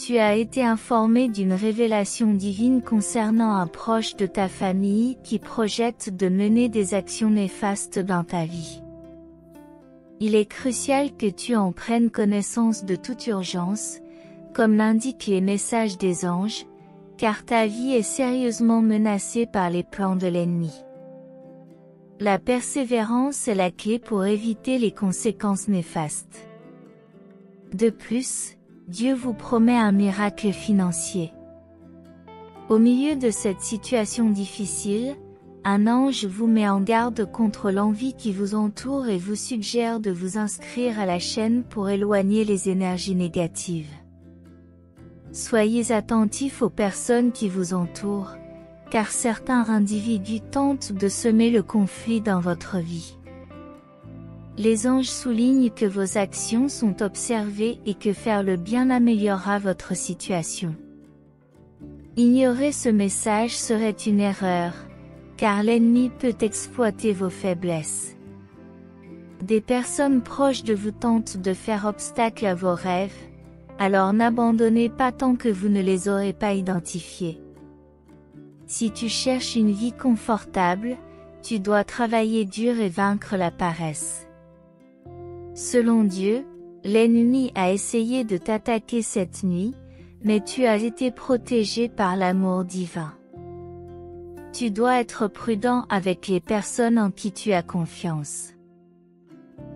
tu as été informé d'une révélation divine concernant un proche de ta famille qui projette de mener des actions néfastes dans ta vie. Il est crucial que tu en prennes connaissance de toute urgence, comme l'indiquent les messages des anges, car ta vie est sérieusement menacée par les plans de l'ennemi. La persévérance est la clé pour éviter les conséquences néfastes. De plus, Dieu vous promet un miracle financier. Au milieu de cette situation difficile, un ange vous met en garde contre l'envie qui vous entoure et vous suggère de vous inscrire à la chaîne pour éloigner les énergies négatives. Soyez attentifs aux personnes qui vous entourent, car certains individus tentent de semer le conflit dans votre vie. Les anges soulignent que vos actions sont observées et que faire le bien améliorera votre situation. Ignorer ce message serait une erreur, car l'ennemi peut exploiter vos faiblesses. Des personnes proches de vous tentent de faire obstacle à vos rêves, alors n'abandonnez pas tant que vous ne les aurez pas identifiés. Si tu cherches une vie confortable, tu dois travailler dur et vaincre la paresse. Selon Dieu, l'ennemi a essayé de t'attaquer cette nuit, mais tu as été protégé par l'amour divin. Tu dois être prudent avec les personnes en qui tu as confiance.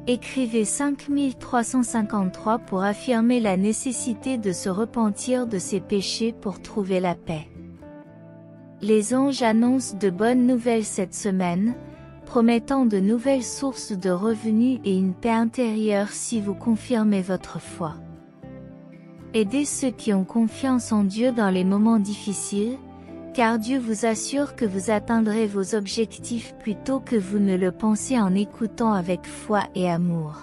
Écrivez 5353 pour affirmer la nécessité de se repentir de ses péchés pour trouver la paix. Les anges annoncent de bonnes nouvelles cette semaine, promettant de nouvelles sources de revenus et une paix intérieure si vous confirmez votre foi. Aidez ceux qui ont confiance en Dieu dans les moments difficiles, car Dieu vous assure que vous atteindrez vos objectifs plus tôt que vous ne le pensez en écoutant avec foi et amour.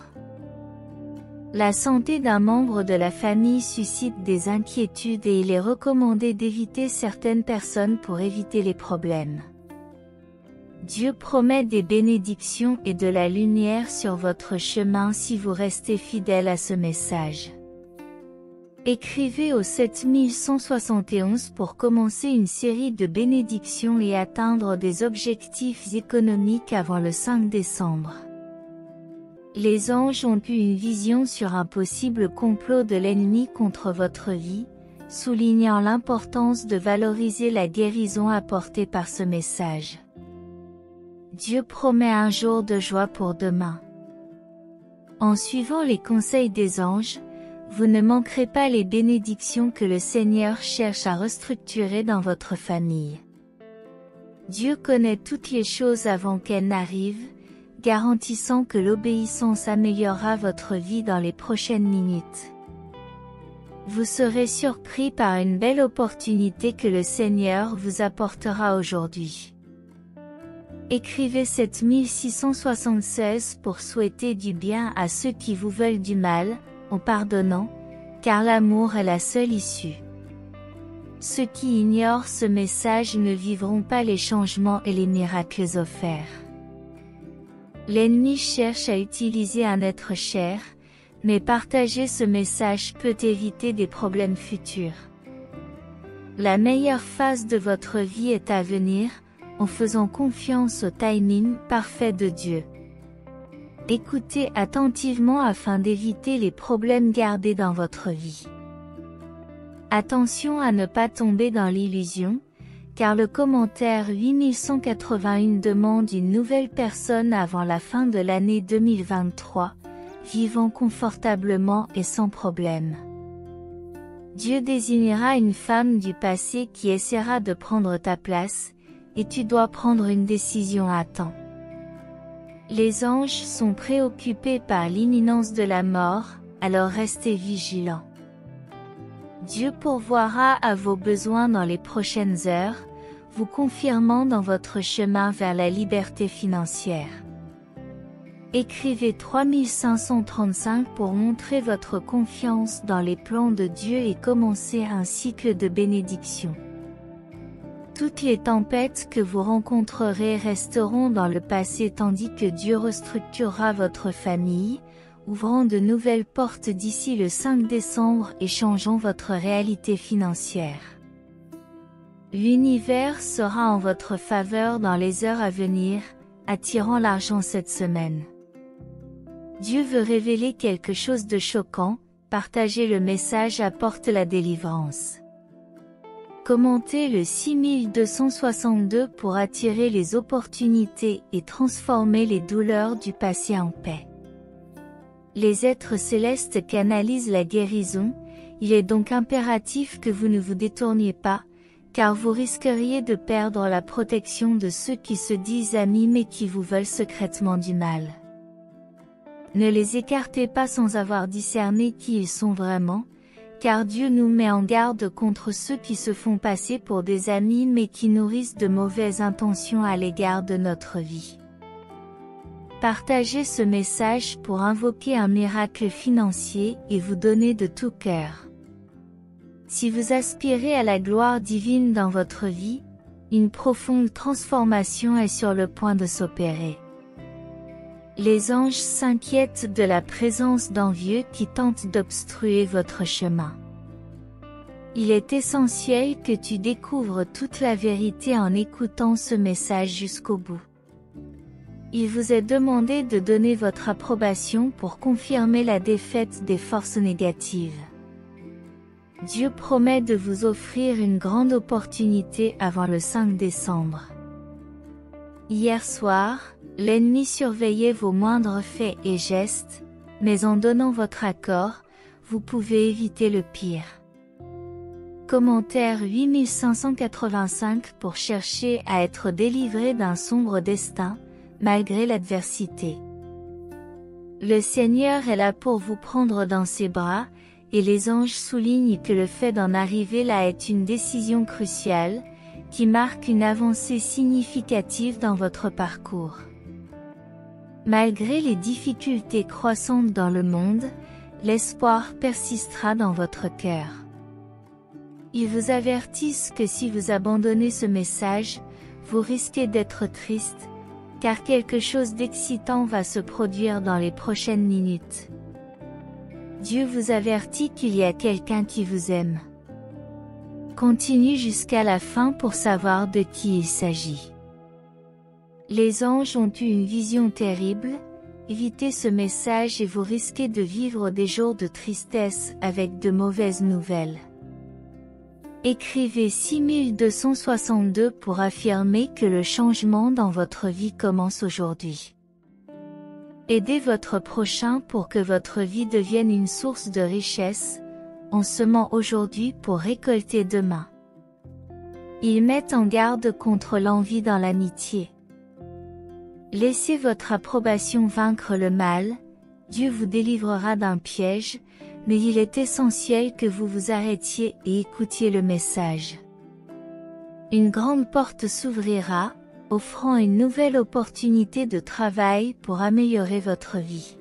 La santé d'un membre de la famille suscite des inquiétudes et il est recommandé d'éviter certaines personnes pour éviter les problèmes. Dieu promet des bénédictions et de la lumière sur votre chemin si vous restez fidèle à ce message. Écrivez au 7171 pour commencer une série de bénédictions et atteindre des objectifs économiques avant le 5 décembre. Les anges ont eu une vision sur un possible complot de l'ennemi contre votre vie, soulignant l'importance de valoriser la guérison apportée par ce message. Dieu promet un jour de joie pour demain. En suivant les conseils des anges, vous ne manquerez pas les bénédictions que le Seigneur cherche à restructurer dans votre famille. Dieu connaît toutes les choses avant qu'elles n'arrivent, garantissant que l'obéissance améliorera votre vie dans les prochaines minutes. Vous serez surpris par une belle opportunité que le Seigneur vous apportera aujourd'hui. Écrivez 7676 pour souhaiter du bien à ceux qui vous veulent du mal, en pardonnant, car l'amour est la seule issue. Ceux qui ignorent ce message ne vivront pas les changements et les miracles offerts. L'ennemi cherche à utiliser un être cher, mais partager ce message peut éviter des problèmes futurs. La meilleure phase de votre vie est à venir, en faisant confiance au timing parfait de Dieu. Écoutez attentivement afin d'éviter les problèmes gardés dans votre vie. Attention à ne pas tomber dans l'illusion, car le commentaire 8181 demande une nouvelle personne avant la fin de l'année 2023, vivant confortablement et sans problème. Dieu désignera une femme du passé qui essaiera de prendre ta place, et tu dois prendre une décision à temps. Les anges sont préoccupés par l'imminence de la mort, alors restez vigilants. Dieu pourvoira à vos besoins dans les prochaines heures, vous confirmant dans votre chemin vers la liberté financière. Écrivez 3535 pour montrer votre confiance dans les plans de Dieu et commencer un cycle de bénédiction. Toutes les tempêtes que vous rencontrerez resteront dans le passé tandis que Dieu restructurera votre famille, ouvrons de nouvelles portes d'ici le 5 décembre et changeons votre réalité financière. L'univers sera en votre faveur dans les heures à venir, attirant l'argent cette semaine. Dieu veut révéler quelque chose de choquant, partager le message apporte la délivrance. Commentez le 6262 pour attirer les opportunités et transformer les douleurs du passé en paix. Les êtres célestes canalisent la guérison, il est donc impératif que vous ne vous détourniez pas, car vous risqueriez de perdre la protection de ceux qui se disent amis mais qui vous veulent secrètement du mal. Ne les écartez pas sans avoir discerné qui ils sont vraiment, car Dieu nous met en garde contre ceux qui se font passer pour des amis mais qui nourrissent de mauvaises intentions à l'égard de notre vie. Partagez ce message pour invoquer un miracle financier et vous donner de tout cœur. Si vous aspirez à la gloire divine dans votre vie, une profonde transformation est sur le point de s'opérer. Les anges s'inquiètent de la présence d'envieux qui tentent d'obstruer votre chemin. Il est essentiel que tu découvres toute la vérité en écoutant ce message jusqu'au bout. Il vous est demandé de donner votre approbation pour confirmer la défaite des forces négatives. Dieu promet de vous offrir une grande opportunité avant le 5 décembre. Hier soir, l'ennemi surveillait vos moindres faits et gestes, mais en donnant votre accord, vous pouvez éviter le pire. Commentaire 8585 pour chercher à être délivré d'un sombre destin, malgré l'adversité. Le Seigneur est là pour vous prendre dans ses bras, et les anges soulignent que le fait d'en arriver là est une décision cruciale, qui marque une avancée significative dans votre parcours. Malgré les difficultés croissantes dans le monde, l'espoir persistera dans votre cœur. Ils vous avertissent que si vous abandonnez ce message, vous risquez d'être triste, car quelque chose d'excitant va se produire dans les prochaines minutes. Dieu vous avertit qu'il y a quelqu'un qui vous aime. Continue jusqu'à la fin pour savoir de qui il s'agit. Les anges ont eu une vision terrible, évitez ce message et vous risquez de vivre des jours de tristesse avec de mauvaises nouvelles. Écrivez 6262 pour affirmer que le changement dans votre vie commence aujourd'hui. Aidez votre prochain pour que votre vie devienne une source de richesse, en semant aujourd'hui pour récolter demain. Ils mettent en garde contre l'envie dans l'amitié. Laissez votre approbation vaincre le mal, Dieu vous délivrera d'un piège, mais il est essentiel que vous vous arrêtiez et écoutiez le message. Une grande porte s'ouvrira, offrant une nouvelle opportunité de travail pour améliorer votre vie.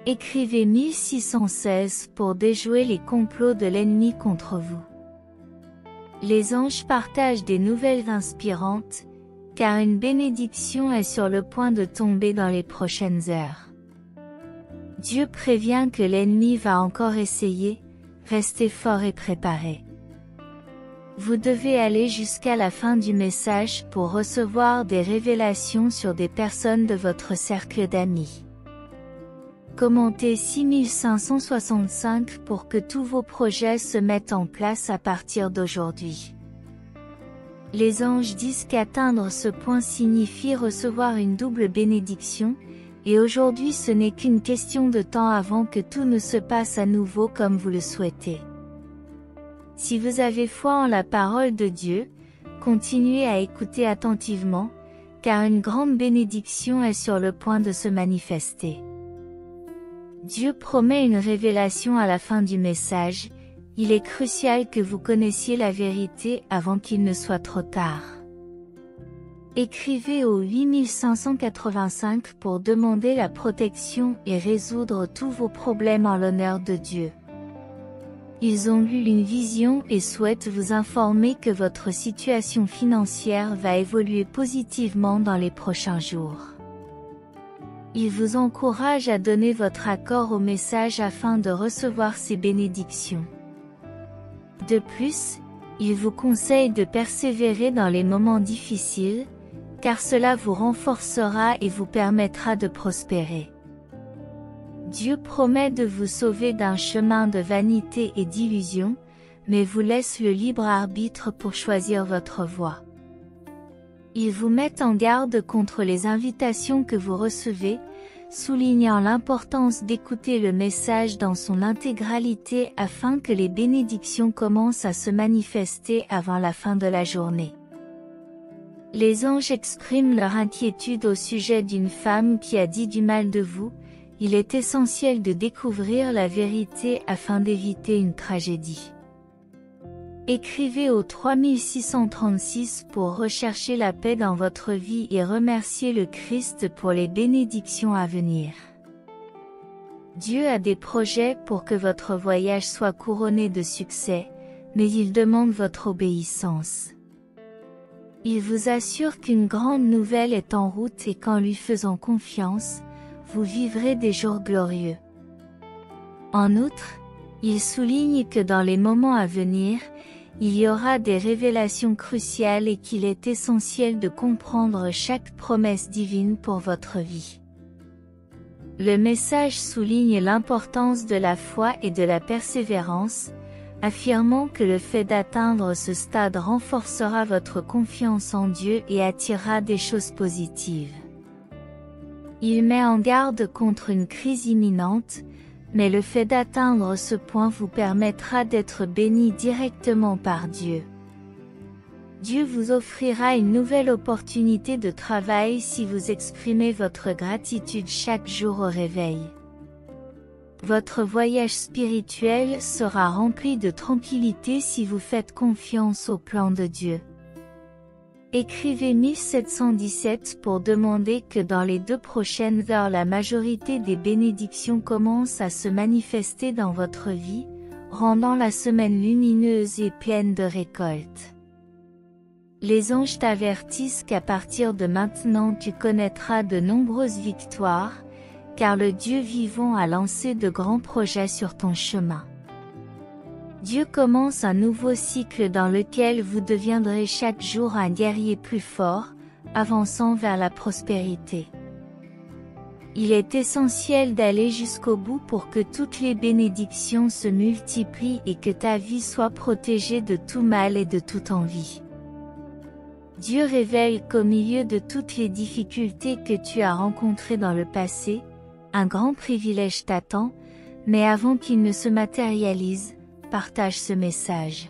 Écrivez 1616 pour déjouer les complots de l'ennemi contre vous. Les anges partagent des nouvelles inspirantes, car une bénédiction est sur le point de tomber dans les prochaines heures. Dieu prévient que l'ennemi va encore essayer, restez fort et préparés. Vous devez aller jusqu'à la fin du message pour recevoir des révélations sur des personnes de votre cercle d'amis. Commentez 6565 pour que tous vos projets se mettent en place à partir d'aujourd'hui. Les anges disent qu'atteindre ce point signifie recevoir une double bénédiction, et aujourd'hui ce n'est qu'une question de temps avant que tout ne se passe à nouveau comme vous le souhaitez. Si vous avez foi en la parole de Dieu, continuez à écouter attentivement, car une grande bénédiction est sur le point de se manifester. Dieu promet une révélation à la fin du message, il est crucial que vous connaissiez la vérité avant qu'il ne soit trop tard. Écrivez au 8585 pour demander la protection et résoudre tous vos problèmes en l'honneur de Dieu. Ils ont eu une vision et souhaitent vous informer que votre situation financière va évoluer positivement dans les prochains jours. Il vous encourage à donner votre accord au message afin de recevoir ces bénédictions. De plus, il vous conseille de persévérer dans les moments difficiles, car cela vous renforcera et vous permettra de prospérer. Dieu promet de vous sauver d'un chemin de vanité et d'illusion, mais vous laisse le libre arbitre pour choisir votre voie. Il vous met en garde contre les invitations que vous recevez, soulignant l'importance d'écouter le message dans son intégralité afin que les bénédictions commencent à se manifester avant la fin de la journée. Les anges expriment leur inquiétude au sujet d'une femme qui a dit du mal de vous. Il est essentiel de découvrir la vérité afin d'éviter une tragédie. Écrivez au 3636 pour rechercher la paix dans votre vie et remercier le Christ pour les bénédictions à venir. Dieu a des projets pour que votre voyage soit couronné de succès, mais il demande votre obéissance. Il vous assure qu'une grande nouvelle est en route et qu'en lui faisant confiance, vous vivrez des jours glorieux. En outre, il souligne que dans les moments à venir, il y aura des révélations cruciales et qu'il est essentiel de comprendre chaque promesse divine pour votre vie. Le message souligne l'importance de la foi et de la persévérance, affirmant que le fait d'atteindre ce stade renforcera votre confiance en Dieu et attirera des choses positives. Il met en garde contre une crise imminente, mais le fait d'atteindre ce point vous permettra d'être béni directement par Dieu. Dieu vous offrira une nouvelle opportunité de travail si vous exprimez votre gratitude chaque jour au réveil. Votre voyage spirituel sera rempli de tranquillité si vous faites confiance au plan de Dieu. Écrivez 1717 pour demander que dans les 2 prochaines heures la majorité des bénédictions commencent à se manifester dans votre vie, rendant la semaine lumineuse et pleine de récoltes. Les anges t'avertissent qu'à partir de maintenant tu connaîtras de nombreuses victoires, car le Dieu vivant a lancé de grands projets sur ton chemin. Dieu commence un nouveau cycle dans lequel vous deviendrez chaque jour un guerrier plus fort, avançant vers la prospérité. Il est essentiel d'aller jusqu'au bout pour que toutes les bénédictions se multiplient et que ta vie soit protégée de tout mal et de toute envie. Dieu révèle qu'au milieu de toutes les difficultés que tu as rencontrées dans le passé, un grand privilège t'attend, mais avant qu'il ne se matérialise, partage ce message.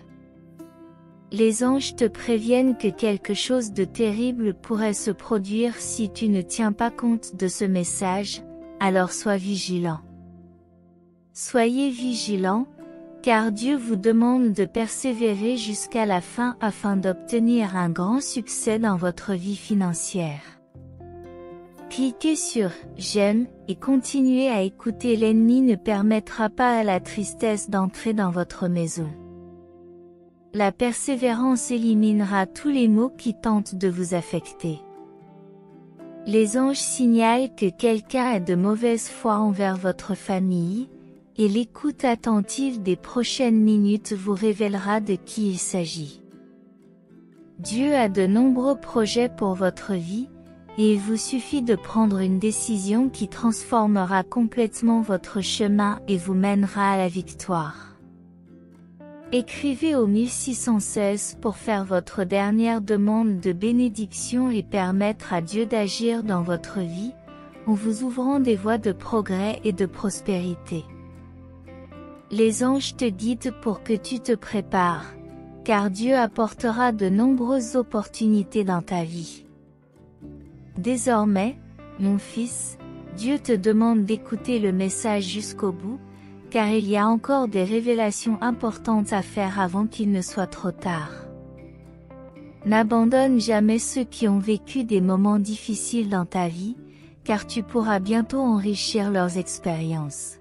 Les anges te préviennent que quelque chose de terrible pourrait se produire si tu ne tiens pas compte de ce message, alors sois vigilant. Soyez vigilants, car Dieu vous demande de persévérer jusqu'à la fin afin d'obtenir un grand succès dans votre vie financière. Cliquez sur « J'aime » et continuez à écouter. L'ennemi ne permettra pas à la tristesse d'entrer dans votre maison. La persévérance éliminera tous les maux qui tentent de vous affecter. Les anges signalent que quelqu'un a de mauvaise foi envers votre famille, et l'écoute attentive des prochaines minutes vous révélera de qui il s'agit. Dieu a de nombreux projets pour votre vie, et il vous suffit de prendre une décision qui transformera complètement votre chemin et vous mènera à la victoire. Écrivez au 1616 pour faire votre dernière demande de bénédiction et permettre à Dieu d'agir dans votre vie, en vous ouvrant des voies de progrès et de prospérité. Les anges te guident pour que tu te prépares, car Dieu apportera de nombreuses opportunités dans ta vie. Désormais, mon fils, Dieu te demande d'écouter le message jusqu'au bout, car il y a encore des révélations importantes à faire avant qu'il ne soit trop tard. N'abandonne jamais ceux qui ont vécu des moments difficiles dans ta vie, car tu pourras bientôt enrichir leurs expériences.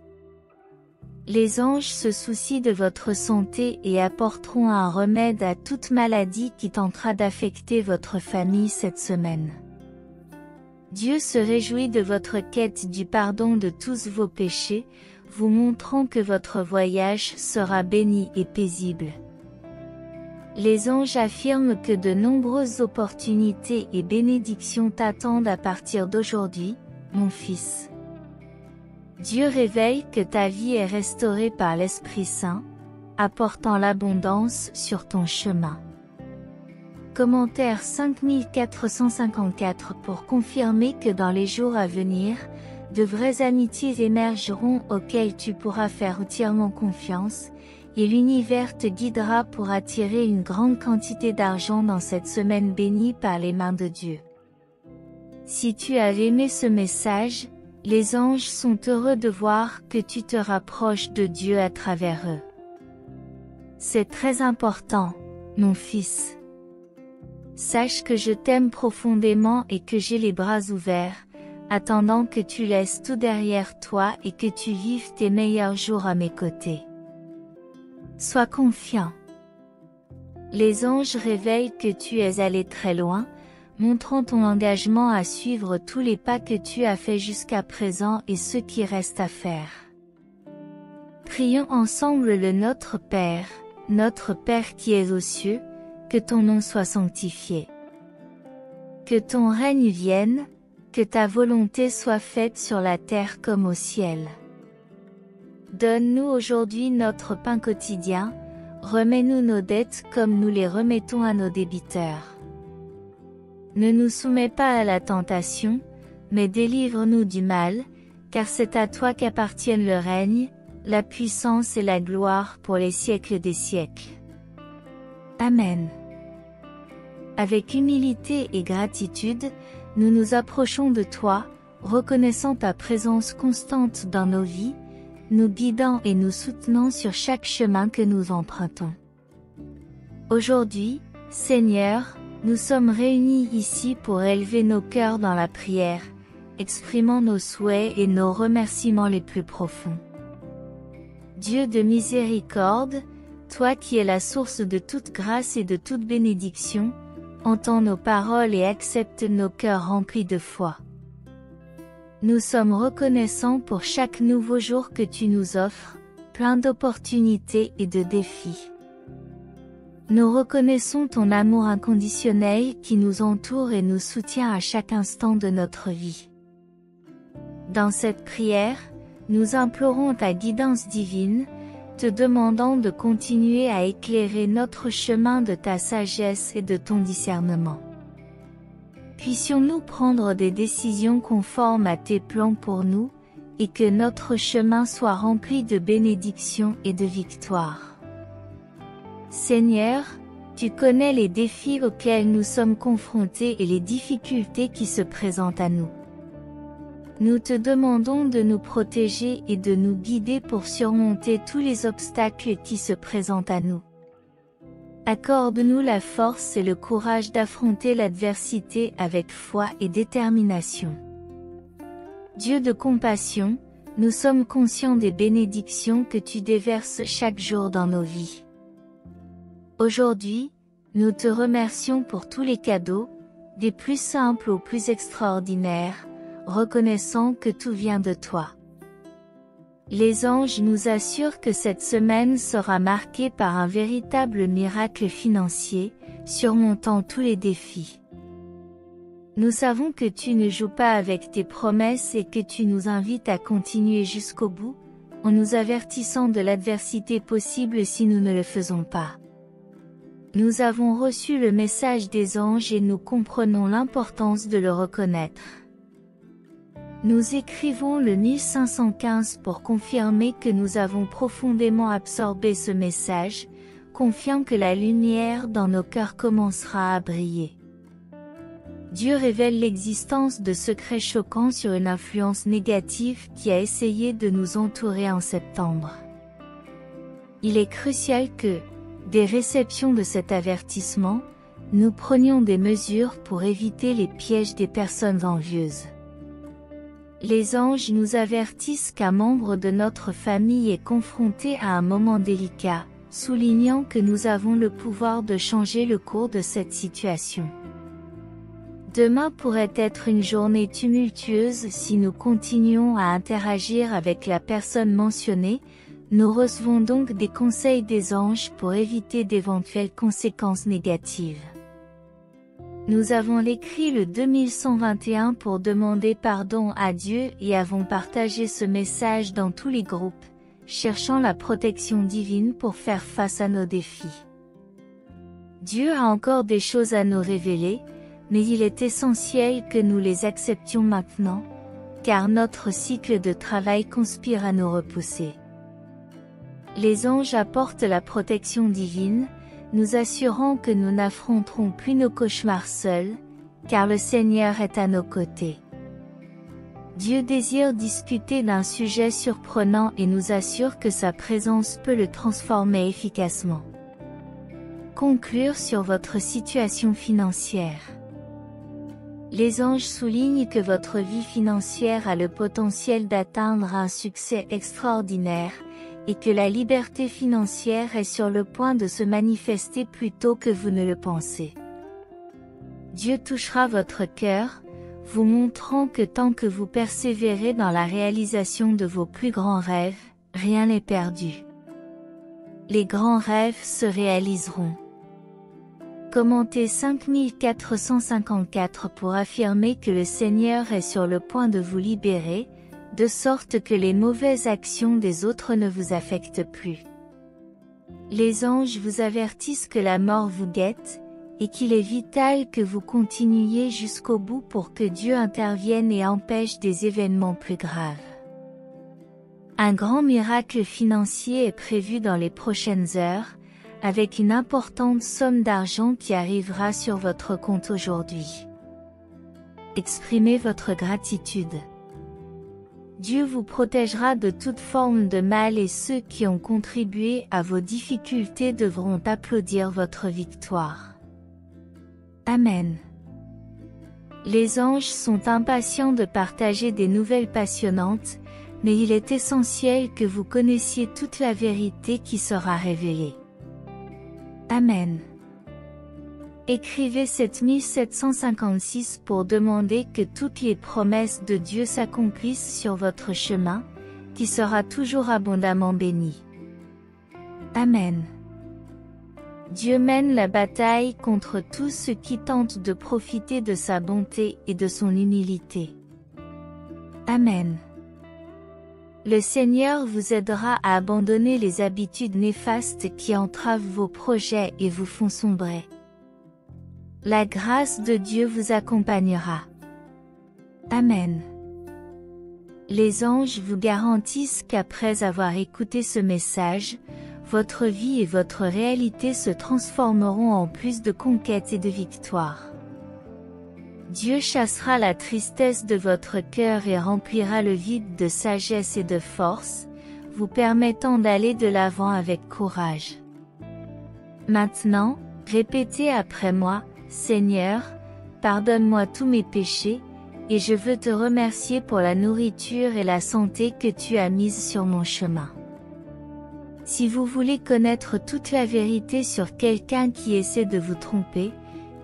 Les anges se soucient de votre santé et apporteront un remède à toute maladie qui tentera d'affecter votre famille cette semaine. Dieu se réjouit de votre quête du pardon de tous vos péchés, vous montrant que votre voyage sera béni et paisible. Les anges affirment que de nombreuses opportunités et bénédictions t'attendent à partir d'aujourd'hui, mon fils. Dieu révèle que ta vie est restaurée par l'Esprit Saint, apportant l'abondance sur ton chemin. Commentaire 5454 pour confirmer que dans les jours à venir, de vraies amitiés émergeront auxquelles tu pourras faire entièrement confiance, et l'univers te guidera pour attirer une grande quantité d'argent dans cette semaine bénie par les mains de Dieu. Si tu as aimé ce message, les anges sont heureux de voir que tu te rapproches de Dieu à travers eux. C'est très important, mon fils. Sache que je t'aime profondément et que j'ai les bras ouverts, attendant que tu laisses tout derrière toi et que tu vives tes meilleurs jours à mes côtés. Sois confiant. Les anges révèlent que tu es allé très loin, montrant ton engagement à suivre tous les pas que tu as faits jusqu'à présent et ceux qui restent à faire. Prions ensemble le Notre Père qui es aux cieux, que ton nom soit sanctifié. Que ton règne vienne, que ta volonté soit faite sur la terre comme au ciel. Donne-nous aujourd'hui notre pain quotidien, remets-nous nos dettes comme nous les remettons à nos débiteurs. Ne nous soumets pas à la tentation, mais délivre-nous du mal, car c'est à toi qu'appartiennent le règne, la puissance et la gloire pour les siècles des siècles. Amen. Avec humilité et gratitude, nous nous approchons de toi, reconnaissant ta présence constante dans nos vies, nous guidant et nous soutenant sur chaque chemin que nous empruntons. Aujourd'hui, Seigneur, nous sommes réunis ici pour élever nos cœurs dans la prière, exprimant nos souhaits et nos remerciements les plus profonds. Dieu de miséricorde, toi qui es la source de toute grâce et de toute bénédiction, entends nos paroles et accepte nos cœurs remplis de foi. Nous sommes reconnaissants pour chaque nouveau jour que tu nous offres, plein d'opportunités et de défis. Nous reconnaissons ton amour inconditionnel qui nous entoure et nous soutient à chaque instant de notre vie. Dans cette prière, nous implorons ta guidance divine, te demandant de continuer à éclairer notre chemin de ta sagesse et de ton discernement. Puissions-nous prendre des décisions conformes à tes plans pour nous, et que notre chemin soit rempli de bénédictions et de victoires. Seigneur, tu connais les défis auxquels nous sommes confrontés et les difficultés qui se présentent à nous. Nous te demandons de nous protéger et de nous guider pour surmonter tous les obstacles qui se présentent à nous. Accorde-nous la force et le courage d'affronter l'adversité avec foi et détermination. Dieu de compassion, nous sommes conscients des bénédictions que tu déverses chaque jour dans nos vies. Aujourd'hui, nous te remercions pour tous les cadeaux, des plus simples aux plus extraordinaires, reconnaissant que tout vient de toi. Les anges nous assurent que cette semaine sera marquée par un véritable miracle financier, surmontant tous les défis. Nous savons que tu ne joues pas avec tes promesses et que tu nous invites à continuer jusqu'au bout, en nous avertissant de l'adversité possible si nous ne le faisons pas. Nous avons reçu le message des anges et nous comprenons l'importance de le reconnaître. Nous écrivons le 1515 pour confirmer que nous avons profondément absorbé ce message, confiant que la lumière dans nos cœurs commencera à briller. Dieu révèle l'existence de secrets choquants sur une influence négative qui a essayé de nous entourer en septembre. Il est crucial que, dès réception de cet avertissement, nous prenions des mesures pour éviter les pièges des personnes envieuses. Les anges nous avertissent qu'un membre de notre famille est confronté à un moment délicat, soulignant que nous avons le pouvoir de changer le cours de cette situation. Demain pourrait être une journée tumultueuse si nous continuons à interagir avec la personne mentionnée. Nous recevons donc des conseils des anges pour éviter d'éventuelles conséquences négatives. Nous avons l'écrit le 2121 pour demander pardon à Dieu et avons partagé ce message dans tous les groupes, cherchant la protection divine pour faire face à nos défis. Dieu a encore des choses à nous révéler, mais il est essentiel que nous les acceptions maintenant, car notre cycle de travail conspire à nous repousser. Les anges apportent la protection divine, nous assurant que nous n'affronterons plus nos cauchemars seuls, car le Seigneur est à nos côtés. Dieu désire discuter d'un sujet surprenant et nous assure que sa présence peut le transformer efficacement. Conclure sur votre situation financière. Les anges soulignent que votre vie financière a le potentiel d'atteindre un succès extraordinaire, et que la liberté financière est sur le point de se manifester plus tôt que vous ne le pensez. Dieu touchera votre cœur, vous montrant que tant que vous persévérez dans la réalisation de vos plus grands rêves, rien n'est perdu. Les grands rêves se réaliseront. Commentez 5454 pour affirmer que le Seigneur est sur le point de vous libérer, de sorte que les mauvaises actions des autres ne vous affectent plus. Les anges vous avertissent que la mort vous guette, et qu'il est vital que vous continuiez jusqu'au bout pour que Dieu intervienne et empêche des événements plus graves. Un grand miracle financier est prévu dans les prochaines heures, avec une importante somme d'argent qui arrivera sur votre compte aujourd'hui. Exprimez votre gratitude. Dieu vous protégera de toute forme de mal et ceux qui ont contribué à vos difficultés devront applaudir votre victoire. Amen. Les anges sont impatients de partager des nouvelles passionnantes, mais il est essentiel que vous connaissiez toute la vérité qui sera révélée. Amen. Écrivez 7756 pour demander que toutes les promesses de Dieu s'accomplissent sur votre chemin, qui sera toujours abondamment béni. Amen. Dieu mène la bataille contre tous ceux qui tentent de profiter de sa bonté et de son humilité. Amen. Le Seigneur vous aidera à abandonner les habitudes néfastes qui entravent vos projets et vous font sombrer. La grâce de Dieu vous accompagnera. Amen. Les anges vous garantissent qu'après avoir écouté ce message, votre vie et votre réalité se transformeront en plus de conquêtes et de victoires. Dieu chassera la tristesse de votre cœur et remplira le vide de sagesse et de force, vous permettant d'aller de l'avant avec courage. Maintenant, répétez après moi, Seigneur, pardonne-moi tous mes péchés, et je veux te remercier pour la nourriture et la santé que tu as mise sur mon chemin. Si vous voulez connaître toute la vérité sur quelqu'un qui essaie de vous tromper,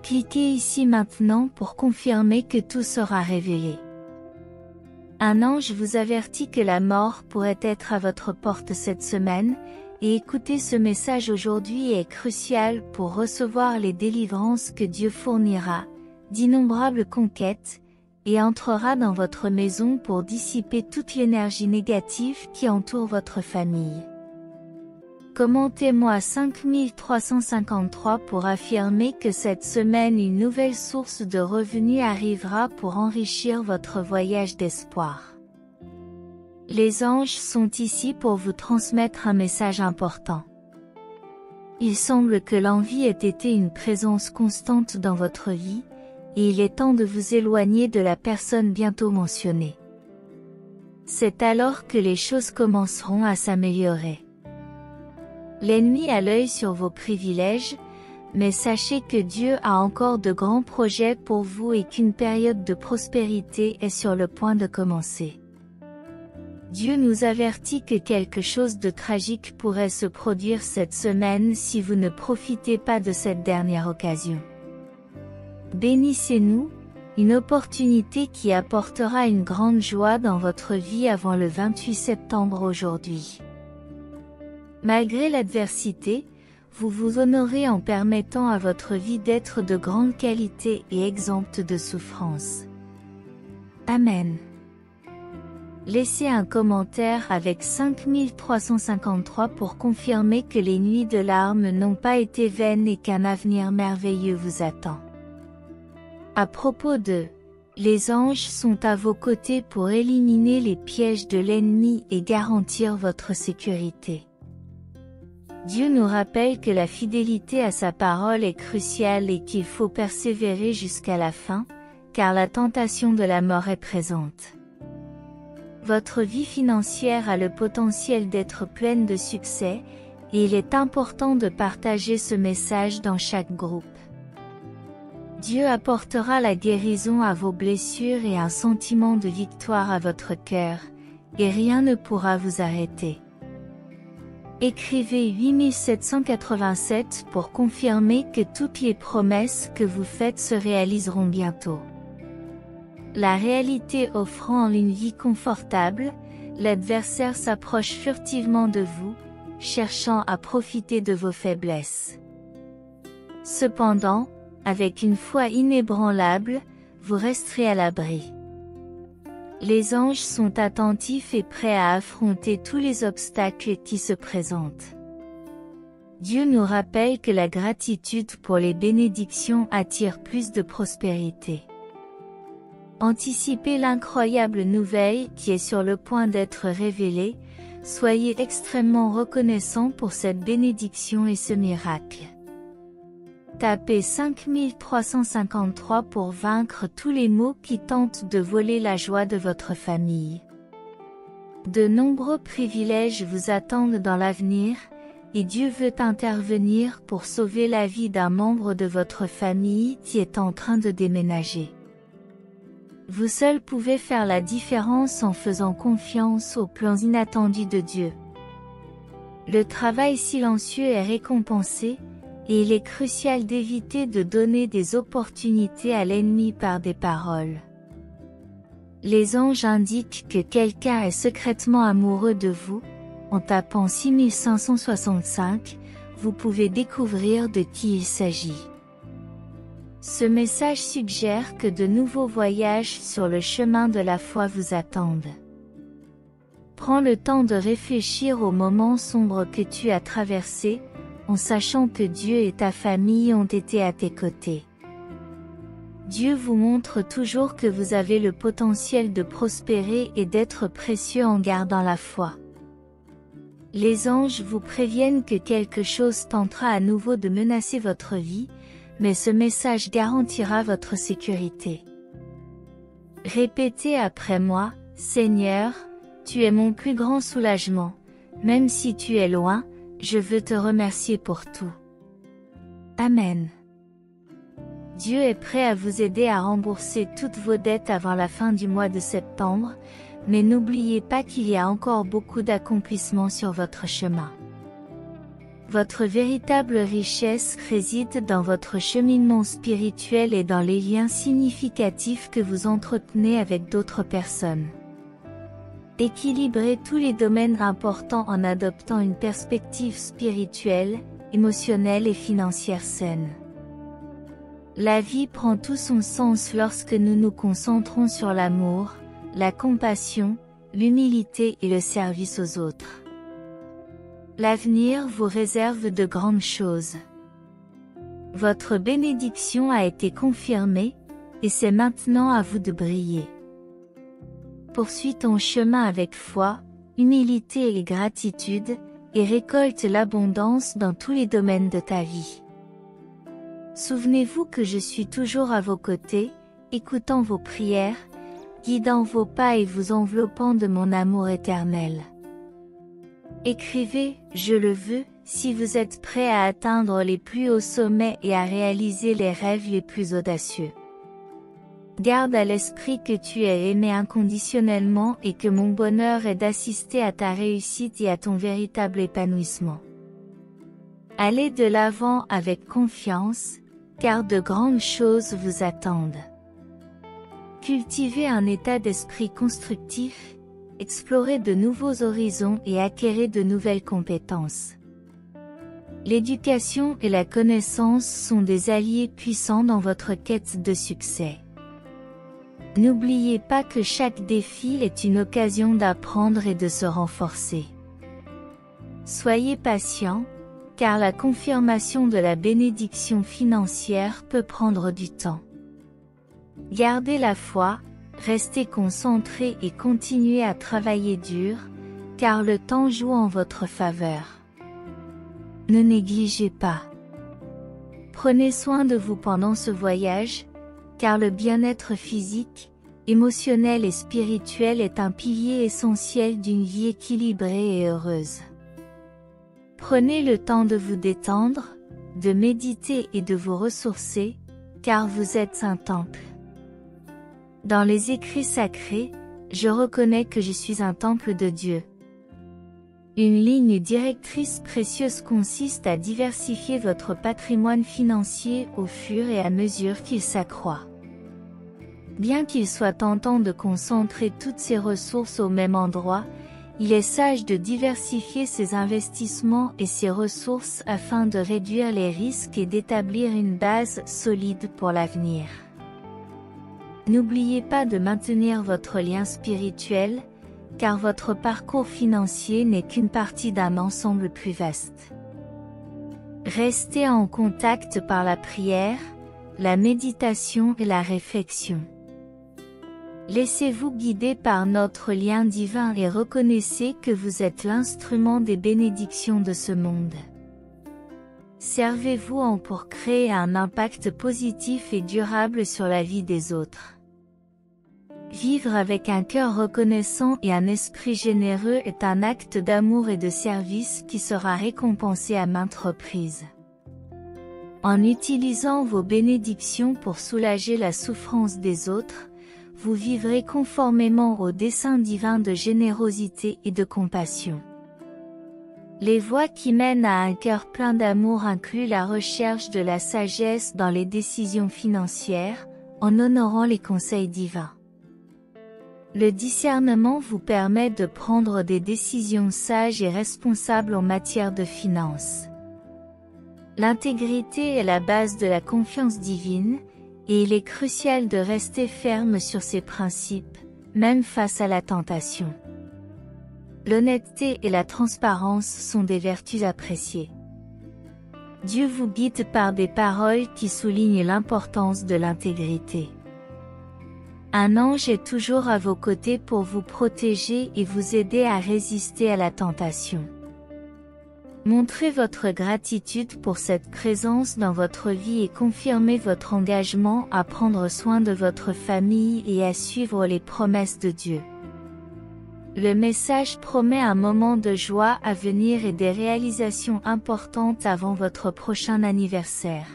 cliquez ici maintenant pour confirmer que tout sera révélé. Un ange vous avertit que la mort pourrait être à votre porte cette semaine, et écouter ce message aujourd'hui est crucial pour recevoir les délivrances que Dieu fournira, d'innombrables conquêtes, et entrera dans votre maison pour dissiper toute l'énergie négative qui entoure votre famille. Commentez-moi 5353 pour affirmer que cette semaine une nouvelle source de revenus arrivera pour enrichir votre voyage d'espoir. Les anges sont ici pour vous transmettre un message important. Il semble que l'envie ait été une présence constante dans votre vie, et il est temps de vous éloigner de la personne bientôt mentionnée. C'est alors que les choses commenceront à s'améliorer. L'ennemi a l'œil sur vos privilèges, mais sachez que Dieu a encore de grands projets pour vous et qu'une période de prospérité est sur le point de commencer. Dieu nous avertit que quelque chose de tragique pourrait se produire cette semaine si vous ne profitez pas de cette dernière occasion. Bénissez-nous, Une opportunité qui apportera une grande joie dans votre vie avant le 28 septembre aujourd'hui. Malgré l'adversité, vous vous honorez en permettant à votre vie d'être de grande qualité et exempte de souffrance. Amen. Laissez un commentaire avec 5353 pour confirmer que les nuits de larmes n'ont pas été vaines et qu'un avenir merveilleux vous attend. À propos de « Les anges sont à vos côtés pour éliminer les pièges de l'ennemi et garantir votre sécurité ». Dieu nous rappelle que la fidélité à sa parole est cruciale et qu'il faut persévérer jusqu'à la fin, car la tentation de la mort est présente. Votre vie financière a le potentiel d'être pleine de succès, et il est important de partager ce message dans chaque groupe. Dieu apportera la guérison à vos blessures et un sentiment de victoire à votre cœur, et rien ne pourra vous arrêter. Écrivez 8787 pour confirmer que toutes les promesses que vous faites se réaliseront bientôt. La réalité offrant une vie confortable, l'adversaire s'approche furtivement de vous, cherchant à profiter de vos faiblesses. Cependant, avec une foi inébranlable, vous resterez à l'abri. Les anges sont attentifs et prêts à affronter tous les obstacles qui se présentent. Dieu nous rappelle que la gratitude pour les bénédictions attire plus de prospérité. Anticipez l'incroyable nouvelle qui est sur le point d'être révélée, soyez extrêmement reconnaissant pour cette bénédiction et ce miracle. Tapez 5353 pour vaincre tous les maux qui tentent de voler la joie de votre famille. De nombreux privilèges vous attendent dans l'avenir, et Dieu veut intervenir pour sauver la vie d'un membre de votre famille qui est en train de déménager. Vous seul pouvez faire la différence en faisant confiance aux plans inattendus de Dieu. Le travail silencieux est récompensé, et il est crucial d'éviter de donner des opportunités à l'ennemi par des paroles. Les anges indiquent que quelqu'un est secrètement amoureux de vous. En tapant 6565, vous pouvez découvrir de qui il s'agit. Ce message suggère que de nouveaux voyages sur le chemin de la foi vous attendent. Prends le temps de réfléchir aux moments sombres que tu as traversés, en sachant que Dieu et ta famille ont été à tes côtés. Dieu vous montre toujours que vous avez le potentiel de prospérer et d'être précieux en gardant la foi. Les anges vous préviennent que quelque chose tentera à nouveau de menacer votre vie, mais ce message garantira votre sécurité. Répétez après moi, Seigneur, tu es mon plus grand soulagement, même si tu es loin, je veux te remercier pour tout. Amen. Dieu est prêt à vous aider à rembourser toutes vos dettes avant la fin du mois de septembre, mais n'oubliez pas qu'il y a encore beaucoup d'accomplissements sur votre chemin. Votre véritable richesse réside dans votre cheminement spirituel et dans les liens significatifs que vous entretenez avec d'autres personnes. Équilibrez tous les domaines importants en adoptant une perspective spirituelle, émotionnelle et financière saine. La vie prend tout son sens lorsque nous nous concentrons sur l'amour, la compassion, l'humilité et le service aux autres. L'avenir vous réserve de grandes choses. Votre bénédiction a été confirmée, et c'est maintenant à vous de briller. Poursuis ton chemin avec foi, humilité et gratitude, et récolte l'abondance dans tous les domaines de ta vie. Souvenez-vous que je suis toujours à vos côtés, écoutant vos prières, guidant vos pas et vous enveloppant de mon amour éternel. Écrivez « Je le veux » si vous êtes prêt à atteindre les plus hauts sommets et à réaliser les rêves les plus audacieux. Garde à l'esprit que tu es aimé inconditionnellement et que mon bonheur est d'assister à ta réussite et à ton véritable épanouissement. Allez de l'avant avec confiance, car de grandes choses vous attendent. Cultivez un état d'esprit constructif, explorez de nouveaux horizons et acquérez de nouvelles compétences. L'éducation et la connaissance sont des alliés puissants dans votre quête de succès. N'oubliez pas que chaque défi est une occasion d'apprendre et de se renforcer. Soyez patient, car la confirmation de la bénédiction financière peut prendre du temps. Gardez la foi, restez concentré et continuez à travailler dur, car le temps joue en votre faveur. Ne négligez pas. Prenez soin de vous pendant ce voyage, car le bien-être physique, émotionnel et spirituel est un pilier essentiel d'une vie équilibrée et heureuse. Prenez le temps de vous détendre, de méditer et de vous ressourcer, car vous êtes un temple. Dans les écrits sacrés, je reconnais que je suis un temple de Dieu. Une ligne directrice précieuse consiste à diversifier votre patrimoine financier au fur et à mesure qu'il s'accroît. Bien qu'il soit tentant de concentrer toutes ses ressources au même endroit, il est sage de diversifier ses investissements et ses ressources afin de réduire les risques et d'établir une base solide pour l'avenir. N'oubliez pas de maintenir votre lien spirituel, car votre parcours financier n'est qu'une partie d'un ensemble plus vaste. Restez en contact par la prière, la méditation et la réflexion. Laissez-vous guider par notre lien divin et reconnaissez que vous êtes l'instrument des bénédictions de ce monde. Servez-vous-en pour créer un impact positif et durable sur la vie des autres. Vivre avec un cœur reconnaissant et un esprit généreux est un acte d'amour et de service qui sera récompensé à maintes reprises. En utilisant vos bénédictions pour soulager la souffrance des autres, vous vivrez conformément au dessein divin de générosité et de compassion. Les voies qui mènent à un cœur plein d'amour incluent la recherche de la sagesse dans les décisions financières, en honorant les conseils divins. Le discernement vous permet de prendre des décisions sages et responsables en matière de finances. L'intégrité est la base de la confiance divine, et il est crucial de rester ferme sur ses principes, même face à la tentation. L'honnêteté et la transparence sont des vertus appréciées. Dieu vous guide par des paroles qui soulignent l'importance de l'intégrité. Un ange est toujours à vos côtés pour vous protéger et vous aider à résister à la tentation. Montrez votre gratitude pour cette présence dans votre vie et confirmez votre engagement à prendre soin de votre famille et à suivre les promesses de Dieu. Le message promet un moment de joie à venir et des réalisations importantes avant votre prochain anniversaire.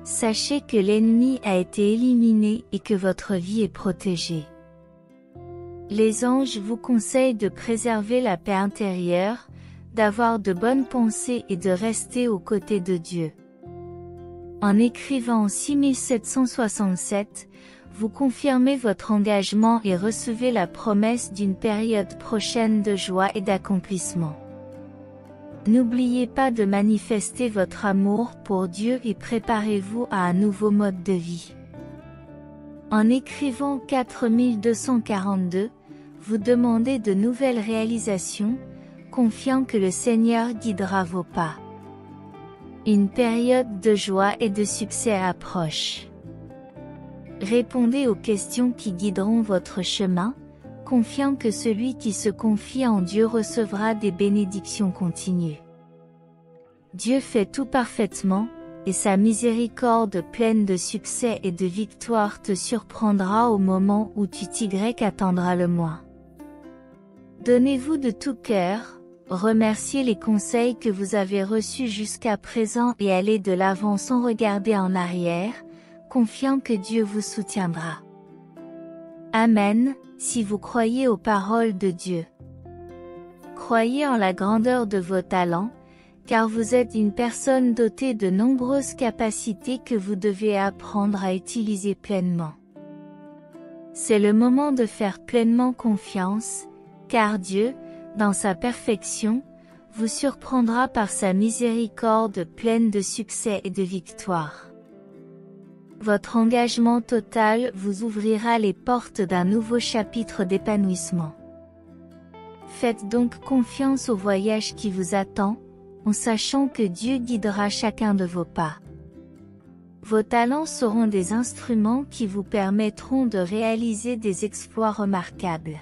Sachez que l'ennemi a été éliminé et que votre vie est protégée. Les anges vous conseillent de préserver la paix intérieure, d'avoir de bonnes pensées et de rester aux côtés de Dieu. En écrivant 6767, vous confirmez votre engagement et recevez la promesse d'une période prochaine de joie et d'accomplissement. N'oubliez pas de manifester votre amour pour Dieu et préparez-vous à un nouveau mode de vie. En écrivant 4242, vous demandez de nouvelles réalisations, confiant que le Seigneur guidera vos pas. Une période de joie et de succès approche. Répondez aux questions qui guideront votre chemin, confiant que celui qui se confie en Dieu recevra des bénédictions continues. Dieu fait tout parfaitement, et sa miséricorde pleine de succès et de victoire te surprendra au moment où tu t'attendras le moins. Donnez-vous de tout cœur, remerciez les conseils que vous avez reçus jusqu'à présent et allez de l'avant sans regarder en arrière, confiant que Dieu vous soutiendra. Amen, si vous croyez aux paroles de Dieu. Croyez en la grandeur de vos talents, car vous êtes une personne dotée de nombreuses capacités que vous devez apprendre à utiliser pleinement. C'est le moment de faire pleinement confiance, car Dieu, dans sa perfection, vous surprendra par sa miséricorde pleine de succès et de victoire. Votre engagement total vous ouvrira les portes d'un nouveau chapitre d'épanouissement. Faites donc confiance au voyage qui vous attend, en sachant que Dieu guidera chacun de vos pas. Vos talents seront des instruments qui vous permettront de réaliser des exploits remarquables.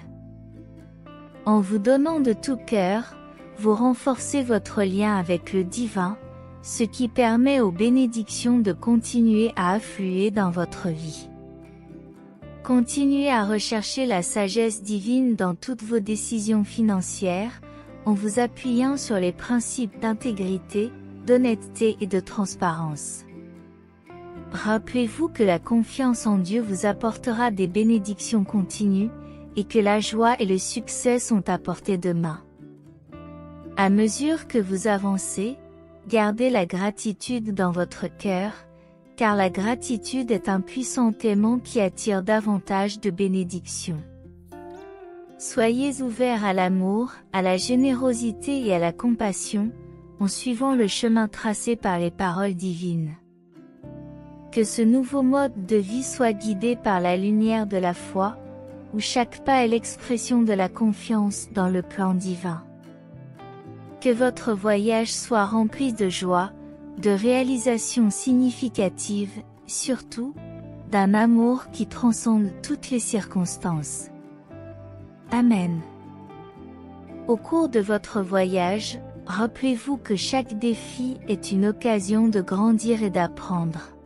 En vous donnant de tout cœur, vous renforcez votre lien avec le divin, ce qui permet aux bénédictions de continuer à affluer dans votre vie. Continuez à rechercher la sagesse divine dans toutes vos décisions financières, en vous appuyant sur les principes d'intégrité, d'honnêteté et de transparence. Rappelez-vous que la confiance en Dieu vous apportera des bénédictions continues, et que la joie et le succès sont à portée de main. À mesure que vous avancez, gardez la gratitude dans votre cœur, car la gratitude est un puissant aimant qui attire davantage de bénédictions. Soyez ouverts à l'amour, à la générosité et à la compassion, en suivant le chemin tracé par les paroles divines. Que ce nouveau mode de vie soit guidé par la lumière de la foi, où chaque pas est l'expression de la confiance dans le plan divin. Que votre voyage soit rempli de joie, de réalisations significatives, surtout, d'un amour qui transcende toutes les circonstances. Amen. Au cours de votre voyage, rappelez-vous que chaque défi est une occasion de grandir et d'apprendre.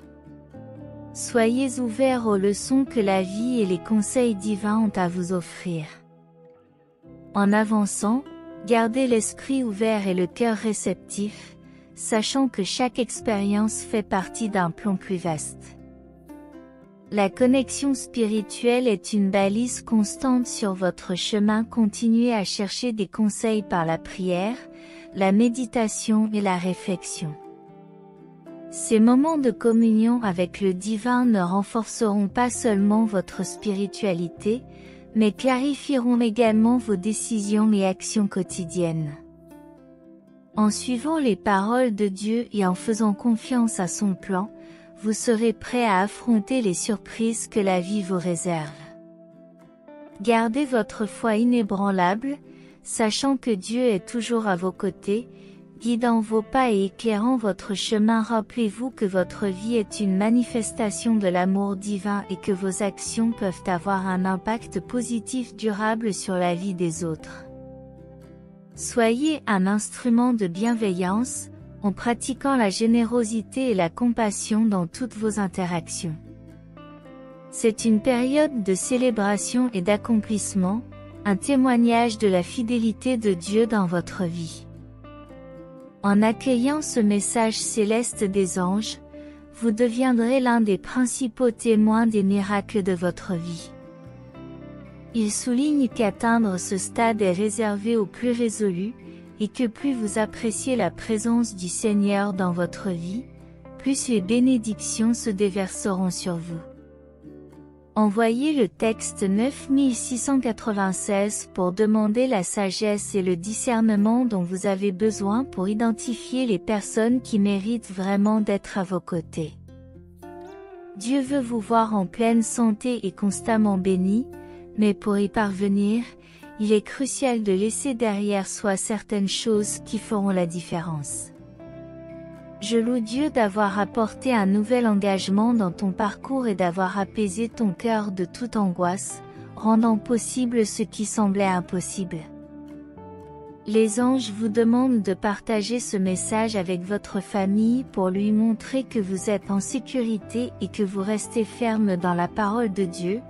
Soyez ouverts aux leçons que la vie et les conseils divins ont à vous offrir. En avançant, gardez l'esprit ouvert et le cœur réceptif, sachant que chaque expérience fait partie d'un plan plus vaste. La connexion spirituelle est une balise constante sur votre chemin. Continuez à chercher des conseils par la prière, la méditation et la réflexion. Ces moments de communion avec le divin ne renforceront pas seulement votre spiritualité, mais clarifieront également vos décisions et actions quotidiennes. En suivant les paroles de Dieu et en faisant confiance à son plan, vous serez prêt à affronter les surprises que la vie vous réserve. Gardez votre foi inébranlable, sachant que Dieu est toujours à vos côtés, guidant vos pas et éclairant votre chemin. Rappelez-vous que votre vie est une manifestation de l'amour divin et que vos actions peuvent avoir un impact positif durable sur la vie des autres. Soyez un instrument de bienveillance, en pratiquant la générosité et la compassion dans toutes vos interactions. C'est une période de célébration et d'accomplissement, un témoignage de la fidélité de Dieu dans votre vie. En accueillant ce message céleste des anges, vous deviendrez l'un des principaux témoins des miracles de votre vie. Il souligne qu'atteindre ce stade est réservé aux plus résolus, et que plus vous appréciez la présence du Seigneur dans votre vie, plus les bénédictions se déverseront sur vous. Envoyez le texte 9696 pour demander la sagesse et le discernement dont vous avez besoin pour identifier les personnes qui méritent vraiment d'être à vos côtés. Dieu veut vous voir en pleine santé et constamment béni, mais pour y parvenir, il est crucial de laisser derrière soi certaines choses qui feront la différence. Je loue Dieu d'avoir apporté un nouvel engagement dans ton parcours et d'avoir apaisé ton cœur de toute angoisse, rendant possible ce qui semblait impossible. Les anges vous demandent de partager ce message avec votre famille pour lui montrer que vous êtes en sécurité et que vous restez ferme dans la parole de Dieu,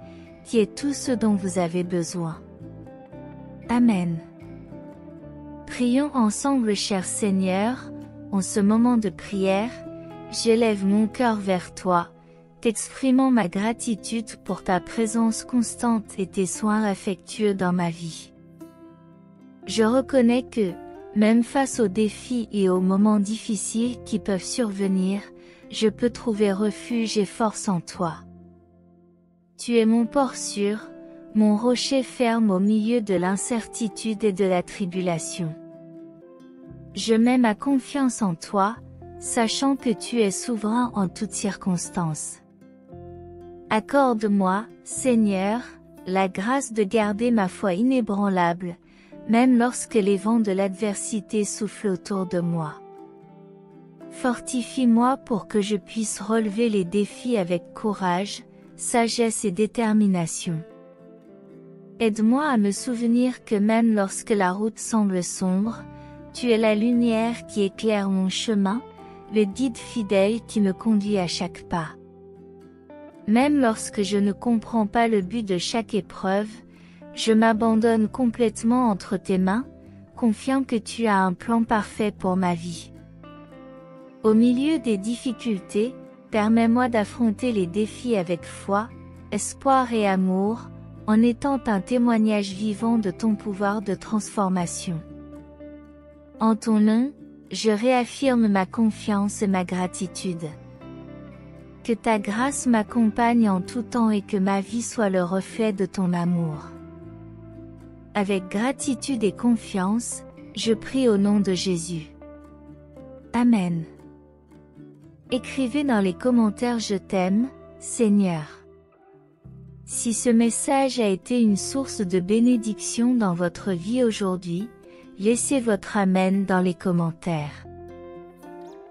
qui est tout ce dont vous avez besoin. Amen. Prions ensemble. Cher Seigneur, en ce moment de prière, j'élève mon cœur vers toi, t'exprimant ma gratitude pour ta présence constante et tes soins affectueux dans ma vie. Je reconnais que, même face aux défis et aux moments difficiles qui peuvent survenir, je peux trouver refuge et force en toi. Tu es mon port sûr, mon rocher ferme au milieu de l'incertitude et de la tribulation. Je mets ma confiance en toi, sachant que tu es souverain en toutes circonstances. Accorde-moi, Seigneur, la grâce de garder ma foi inébranlable, même lorsque les vents de l'adversité soufflent autour de moi. Fortifie-moi pour que je puisse relever les défis avec courage, sagesse et détermination. Aide-moi à me souvenir que même lorsque la route semble sombre, tu es la lumière qui éclaire mon chemin, le guide fidèle qui me conduit à chaque pas. Même lorsque je ne comprends pas le but de chaque épreuve, je m'abandonne complètement entre tes mains, confiant que tu as un plan parfait pour ma vie. Au milieu des difficultés, permets-moi d'affronter les défis avec foi, espoir et amour, en étant un témoignage vivant de ton pouvoir de transformation. En ton nom, je réaffirme ma confiance et ma gratitude. Que ta grâce m'accompagne en tout temps et que ma vie soit le reflet de ton amour. Avec gratitude et confiance, je prie au nom de Jésus. Amen. Écrivez dans les commentaires je t'aime, Seigneur. Si ce message a été une source de bénédiction dans votre vie aujourd'hui, laissez votre Amen dans les commentaires.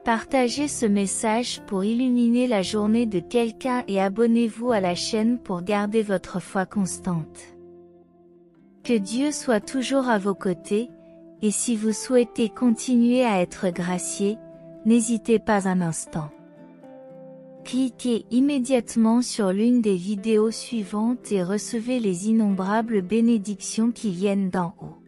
Partagez ce message pour illuminer la journée de quelqu'un et abonnez-vous à la chaîne pour garder votre foi constante. Que Dieu soit toujours à vos côtés, et si vous souhaitez continuer à être gracié, n'hésitez pas un instant. Cliquez immédiatement sur l'une des vidéos suivantes et recevez les innombrables bénédictions qui viennent d'en haut.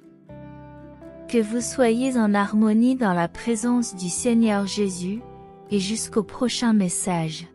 Que vous soyez en harmonie dans la présence du Seigneur Jésus, et jusqu'au prochain message.